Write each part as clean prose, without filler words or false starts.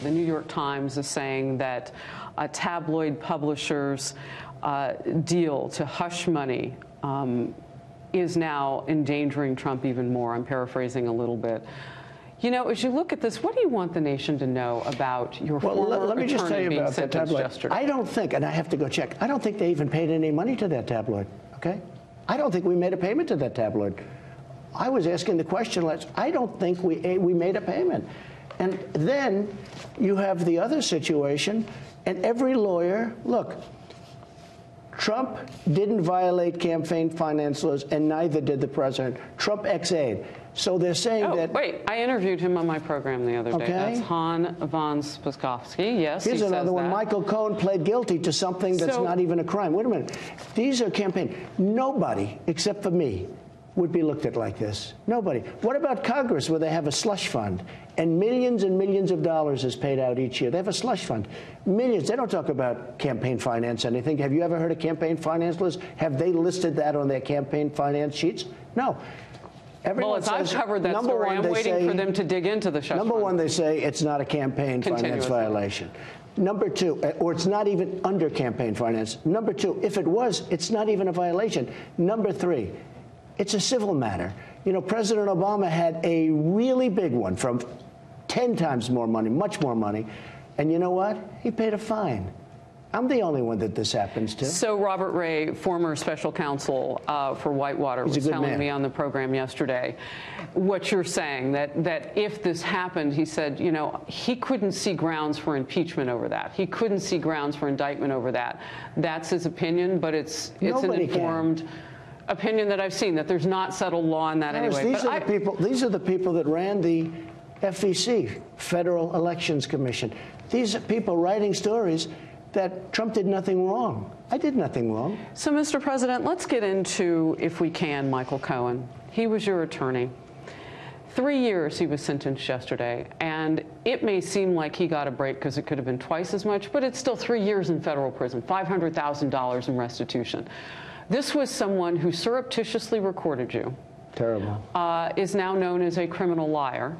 The New York Times is saying that a tabloid publisher's deal to hush money is now endangering Trump even more. I'm paraphrasing a little bit. You know, as you look at this, what do you want the nation to know about your former let me just tell you attorney being about that sentenced tabloid. yesterday? I don't think, and I have to go check, I don't think they even paid any money to that tabloid, okay? I don't think we made a payment to that tabloid. I was asking the question, I don't think we made a payment. And then you have the other situation, and every lawyer, look, Trump didn't violate campaign finance laws, and neither did the president. Trump ex-aid. So they're saying that... Wait, I interviewed him on my program the other day. Okay. That's Han von Spakovsky. Yes, Here's he another says one. that. Michael Cohen pled guilty to something that's not even a crime. Wait a minute. These are campaign. Nobody, except for me, would be looked at like this. Nobody. What about Congress, where they have a slush fund, and millions of dollars is paid out each year? They have a slush fund. Millions. They don't talk about campaign finance anything. Have you ever heard of campaign finance list? Have they listed that on their campaign finance sheets? No. Well, as I've covered that story, I'm waiting for them to dig into the slush fund. Number one, they say it's not a campaign finance violation. Number two, or it's not even under campaign finance. Number two, if it was, it's not even a violation. Number three, it's a civil matter. You know, President Obama had a really big one from 10 times more money, much more money. And you know what? He paid a fine. I'm the only one that this happens to. So Robert Ray, former special counsel for Whitewater, was telling me on the program yesterday what you're saying, that if this happened, he said, you know, he couldn't see grounds for impeachment over that. He couldn't see grounds for indictment over that. That's his opinion, but it's an informed opinion that I've seen, that there's not settled law on that anyway. These are the people that ran the FEC, Federal Elections Commission. These are people writing stories that Trump did nothing wrong. I did nothing wrong. So, Mr. President, let's get into, if we can, Michael Cohen. He was your attorney. 3 years he was sentenced yesterday, and it may seem like he got a break because it could have been twice as much, but it's still 3 years in federal prison, $500,000 in restitution. This was someone who surreptitiously recorded you. Terrible. Is now known as a criminal liar.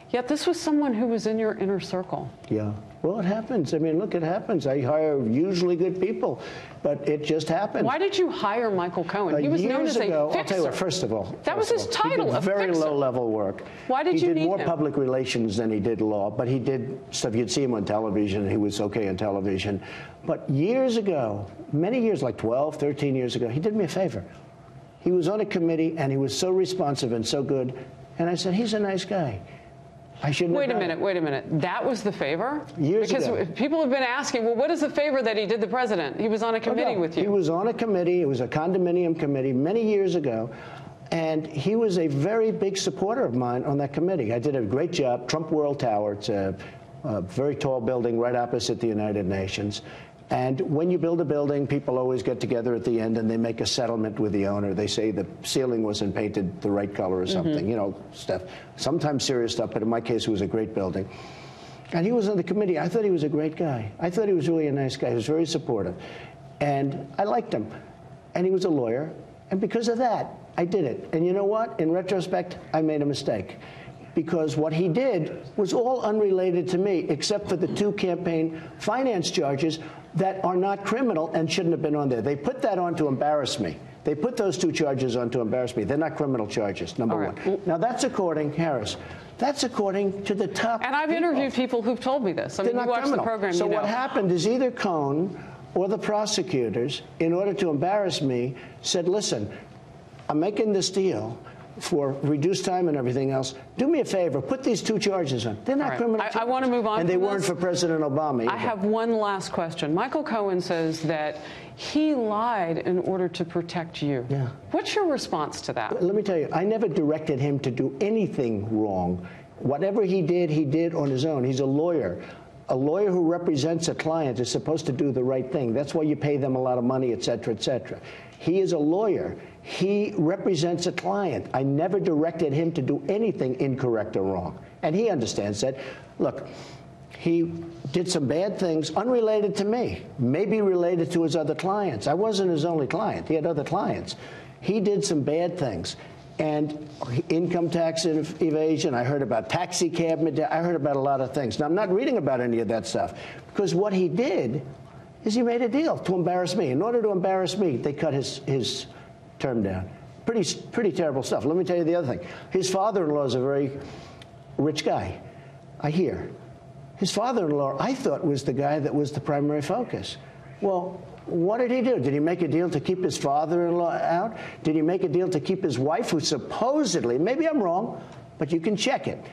Yet this was someone who was in your inner circle. Yeah. Well, it happens. I mean, look, it happens. I hire usually good people, but it just happens. Why did you hire Michael Cohen? He was known as a fixer. I'll tell you what, first of all. That was his title, a fixer. Very low-level work. Why did you need him? He did more public relations than he did law, but he did stuff. You'd see him on television. He was okay on television. But years ago, many years, like 12, 13 years ago, he did me a favor. He was on a committee, and he was so responsive and so good. And I said, he's a nice guy. Wait a minute. That was the favor? Years ago. Because people have been asking, well, what is the favor that he did the president? He was on a committee with you. He was on a committee. It was a condominium committee many years ago. And he was a very big supporter of mine on that committee. I did a great job. Trump World Tower. It's a very tall building right opposite the United Nations. And when you build a building, people always get together at the end and they make a settlement with the owner. They say the ceiling wasn't painted the right color or something, you know, stuff. Sometimes serious stuff, but in my case, it was a great building. And he was on the committee. I thought he was a great guy. I thought he was really a nice guy. He was very supportive. And I liked him. And he was a lawyer. And because of that, I did it. And you know what? In retrospect, I made a mistake. Because what he did was all unrelated to me, except for the 2 campaign finance charges that are not criminal and shouldn't have been on there. They put that on to embarrass me. They put those 2 charges on to embarrass me. They're not criminal charges, number one. Now, that's according, Harris, that's according to the top And I've interviewed people who've told me this. I mean, you watch the program, So you know. what happened is either Cohen or the prosecutors, in order to embarrass me, said, listen, I'm making this deal for reduced time and everything else. Do me a favor, put these 2 charges on. They're not criminal charges. I want to move on. And they weren't for President Obama either. I have one last question. Michael Cohen says that he lied in order to protect you. Yeah. What's your response to that? Let me tell you, I never directed him to do anything wrong. Whatever he did on his own. He's a lawyer. A lawyer who represents a client is supposed to do the right thing. That's why you pay them a lot of money, et cetera, et cetera. He is a lawyer. He represents a client. I never directed him to do anything incorrect or wrong. And he understands that. Look, he did some bad things unrelated to me, maybe related to his other clients. I wasn't his only client. He had other clients. He did some bad things. and income tax evasion. I heard about taxi cab. I heard about a lot of things. Now, I'm not reading about any of that stuff, because what he did is he made a deal to embarrass me. In order to embarrass me, they cut his term down. Pretty terrible stuff. Let me tell you the other thing. His father-in-law is a very rich guy, I hear. His father-in-law, I thought, was the guy that was the primary focus. Well, what did he do? Did he make a deal to keep his father-in-law out? Did he make a deal to keep his wife, who supposedly, maybe I'm wrong, but you can check it.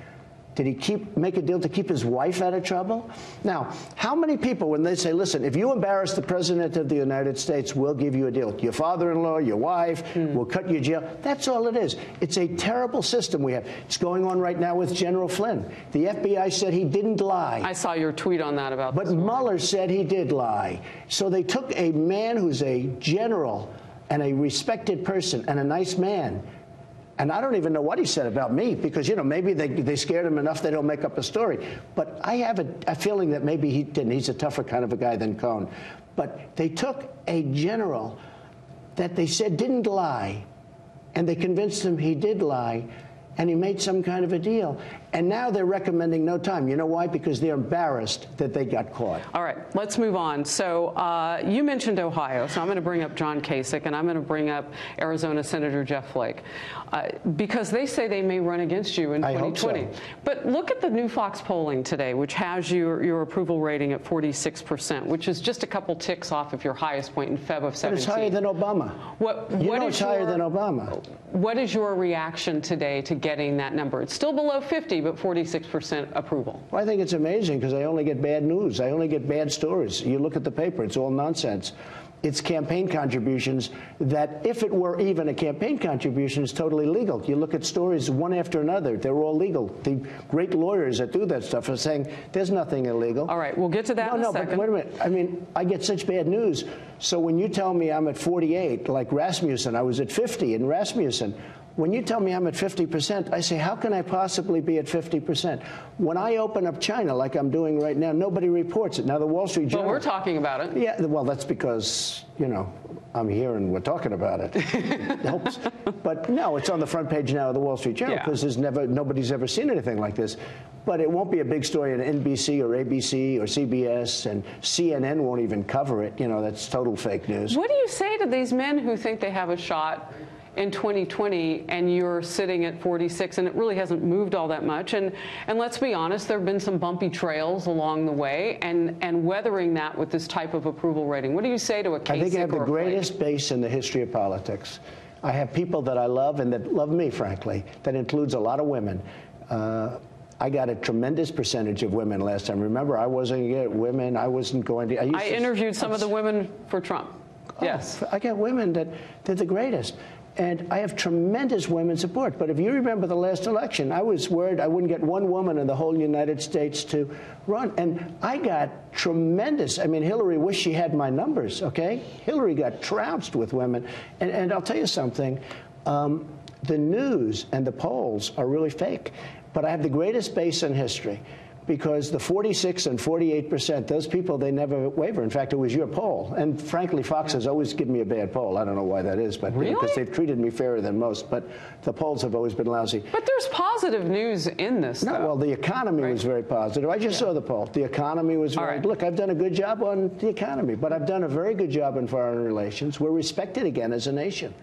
Did he make a deal to keep his wife out of trouble? Now, how many people, when they say, listen, if you embarrass the President of the United States, we'll give you a deal. Your father-in-law, your wife, we'll cut you jail. That's all it is. It's a terrible system we have. It's going on right now with General Flynn. The FBI said he didn't lie. I saw your tweet on that about But Mueller said he did lie. So they took a man who's a general and a respected person and a nice man, and I don't even know what he said about me, because, you know, maybe they scared him enough they don't make up a story. But I have a feeling that maybe he didn't. He's a tougher kind of a guy than Cohn. But they took a general that they said didn't lie, and they convinced him he did lie, and he made some kind of a deal. And now they're recommending no time. You know why? Because they're embarrassed that they got caught. All right, let's move on. So you mentioned Ohio, so I'm going to bring up John Kasich, and I'm going to bring up Arizona Senator Jeff Flake, because they say they may run against you in 2020. I hope so. But look at the new Fox polling today, which has your approval rating at 46%, which is just a couple ticks off of your highest point in Feb of 17. But it's higher than Obama. It's higher than Obama. What is your reaction today to getting that number? It's still below 50, but 46% approval. Well, I think it's amazing, because I only get bad news. I only get bad stories. You look at the paper, it's all nonsense. It's campaign contributions that, if it were even a campaign contribution, is totally legal. You look at stories one after another, they're all legal. The great lawyers that do that stuff are saying there's nothing illegal. All right, we'll get to that in a second. But wait a minute. I mean, I get such bad news. So when you tell me I'm at 48, like Rasmussen, I was at 50 in Rasmussen. When you tell me I'm at 50%, I say, how can I possibly be at 50%? When I open up China, like I'm doing right now, nobody reports it. Now, the Wall Street Journal... Well, we're talking about it. Yeah, well, that's because, you know, I'm here and we're talking about it. It helps. But no, it's on the front page now of the Wall Street Journal, because nobody's ever seen anything like this. But it won't be a big story on NBC or ABC or CBS, and CNN won't even cover it. You know, that's total fake news. What do you say to these men who think they have a shot in 2020, and you're sitting at 46, and it really hasn't moved all that much? And let's be honest, there have been some bumpy trails along the way, and weathering that with this type of approval rating. What do you say to a Kasich? I think I have the greatest base in the history of politics. I have people that I love and that love me, frankly. That includes a lot of women. I got a tremendous percentage of women last time. Remember, I wasn't going to get women. I wasn't going to. I interviewed some of the women for Trump. Yes. I got women that they're the greatest. And I have tremendous women support. But if you remember the last election, I was worried I wouldn't get one woman in the whole United States to run. And I got tremendous. I mean, Hillary wished she had my numbers, okay? Hillary got trounced with women. And I'll tell you something. The news and the polls are really fake. But I have the greatest base in history, because the 46 and 48%, those people, they never waver. In fact, it was your poll. And frankly, Fox has always given me a bad poll. I don't know why that is, but because they've treated me fairer than most. But the polls have always been lousy. But there's positive news in this, though. No, well, the economy was very positive. I just saw the poll. The economy was very... Look, I've done a good job on the economy, but I've done a very good job in foreign relations. We're respected again as a nation.